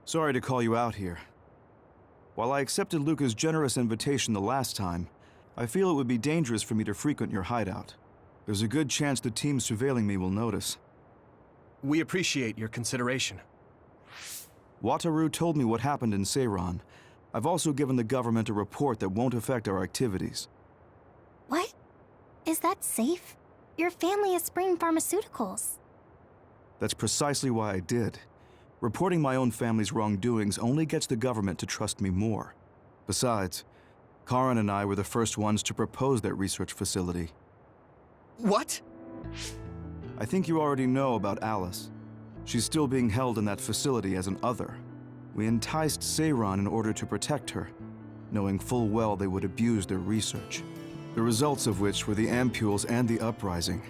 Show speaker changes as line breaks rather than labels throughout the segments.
Sorry to call you out here. While I accepted Luca's generous invitation the last time, I feel it would be dangerous for me to frequent your hideout. There's a good chance the team surveilling me will notice.
We appreciate your consideration.
Wataru told me what happened in Seiran. I've also given the government a report that won't affect our activities.
What? Is that safe? Your family is Spring Pharmaceuticals.
That's precisely why I did. Reporting my own family's wrongdoings only gets the government to trust me more. Besides, Karin and I were the first ones to propose that research facility.
What?
I think you already know about Alice. She's still being held in that facility as an other. We enticed Seiran in order to protect her, knowing full well they would abuse their research. The results of which were the ampules and the uprising.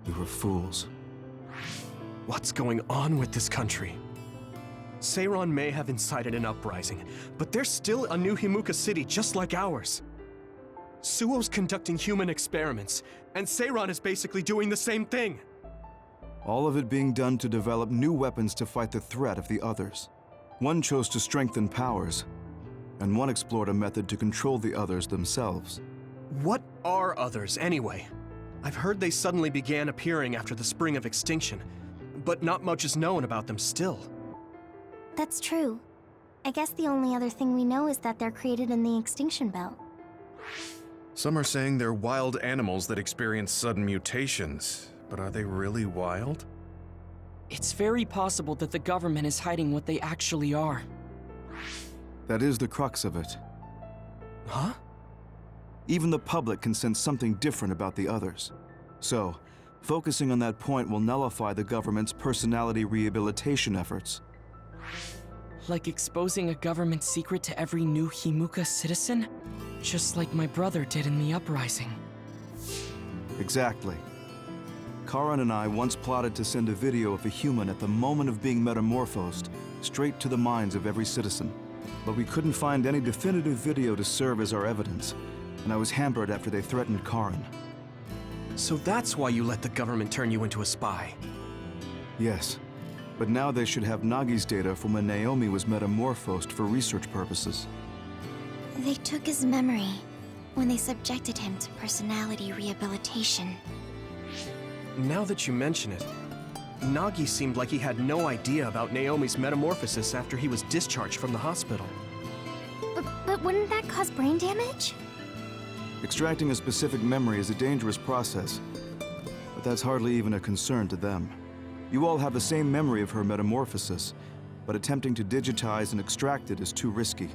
We were fools.
What's going on with this country? Seiran may have incited an uprising, but there's still a new Himuka city just like ours. Suo's conducting human experiments, and Seiran is basically doing the same thing.
All of it being done to develop new weapons to fight the threat of the others. One chose to strengthen powers, and one explored a method to control the others themselves.
What are others, anyway? I've heard they suddenly began appearing after the Spring of Extinction, but not much is known about them still.
That's true. I guess the only other thing we know is that they're created in the Extinction Belt.
Some are saying they're wild animals that experience sudden mutations, but are they really wild?
It's very possible that the government is hiding what they actually are.
That is the crux of it.
Huh?
Even the public can sense something different about the others. So, focusing on that point will nullify the government's personality rehabilitation efforts.
Like exposing a government secret to every new Himuka citizen? Just like my brother did in the uprising.
Exactly. Karin and I once plotted to send a video of a human at the moment of being metamorphosed straight to the minds of every citizen. But we couldn't find any definitive video to serve as our evidence, and I was hampered after they threatened Karin.
So that's why you let the government turn you into a spy.
Yes, but now they should have Nagi's data from when Naomi was metamorphosed for research purposes.
They took his memory when they subjected him to personality rehabilitation.
Now that you mention it, Nagi seemed like he had no idea about Naomi's metamorphosis after he was discharged from the hospital.
But wouldn't that cause brain damage?
Extracting a specific memory is a dangerous process, but that's hardly even a concern to them. You all have the same memory of her metamorphosis, but attempting to digitize and extract it is too risky.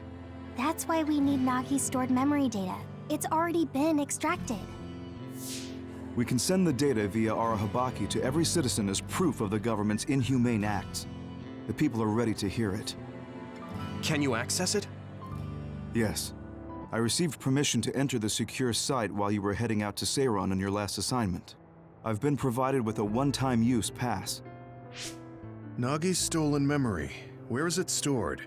That's why we need Nagi's stored memory data. It's already been extracted.
We can send the data via Arahabaki to every citizen as proof of the government's inhumane acts. The people are ready to hear it.
Can you access it?
Yes. I received permission to enter the secure site while you were heading out to Seiran on your last assignment. I've been provided with a one-time use pass.
Nagi's stolen memory. Where is it stored?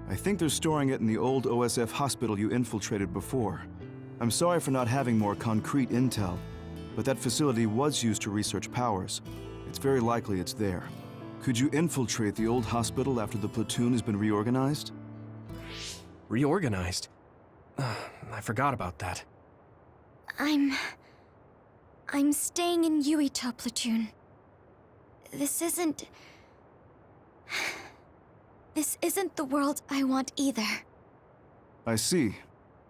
I think they're storing it in the old OSF hospital you infiltrated before. I'm sorry for not having more concrete intel, but that facility was used to research powers. It's very likely it's there. Could you infiltrate the old hospital after the platoon has been reorganized?
Reorganized? I forgot about that.
I'm staying in Yuito platoon. This isn't the world I want either.
I see.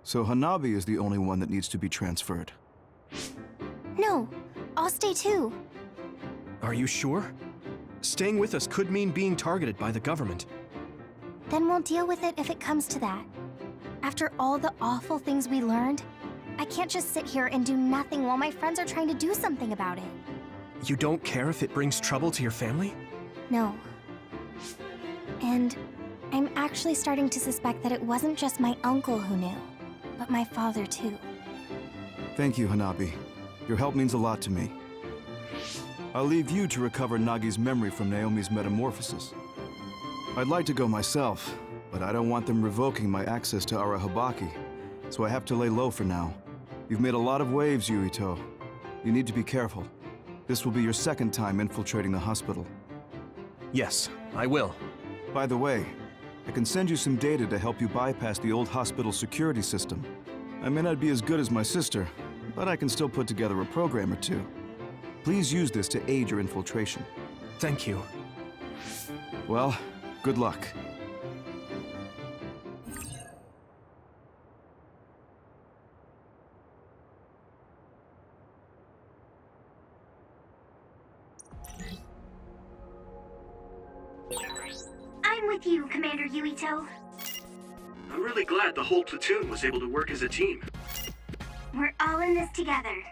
So Hanabi is the only one that needs to be transferred.
No, I'll stay too.
Are you sure? Staying with us could mean being targeted by the government.
Then we'll deal with it if it comes to that. After all the awful things we learned, I can't just sit here and do nothing while my friends are trying to do something about it.
You don't care if it brings trouble to your family?
No. And I'm actually starting to suspect that it wasn't just my uncle who knew, but my father too.
Thank you, Hanabi. Your help means a lot to me. I'll leave you to recover Nagi's memory from Naomi's metamorphosis. I'd like to go myself, but I don't want them revoking my access to Arahabaki, so I have to lay low for now. You've made a lot of waves, Yuito. You need to be careful. This will be your second time infiltrating the hospital.
Yes, I will.
By the way, I can send you some data to help you bypass the old hospital security system. I may not be as good as my sister, but I can still put together a program or two. Please use this to aid your infiltration.
Thank you.
Well, good luck.
I'm with you, Commander Yuito.
I'm really glad the whole platoon was able to work as a team.
We're all in this together.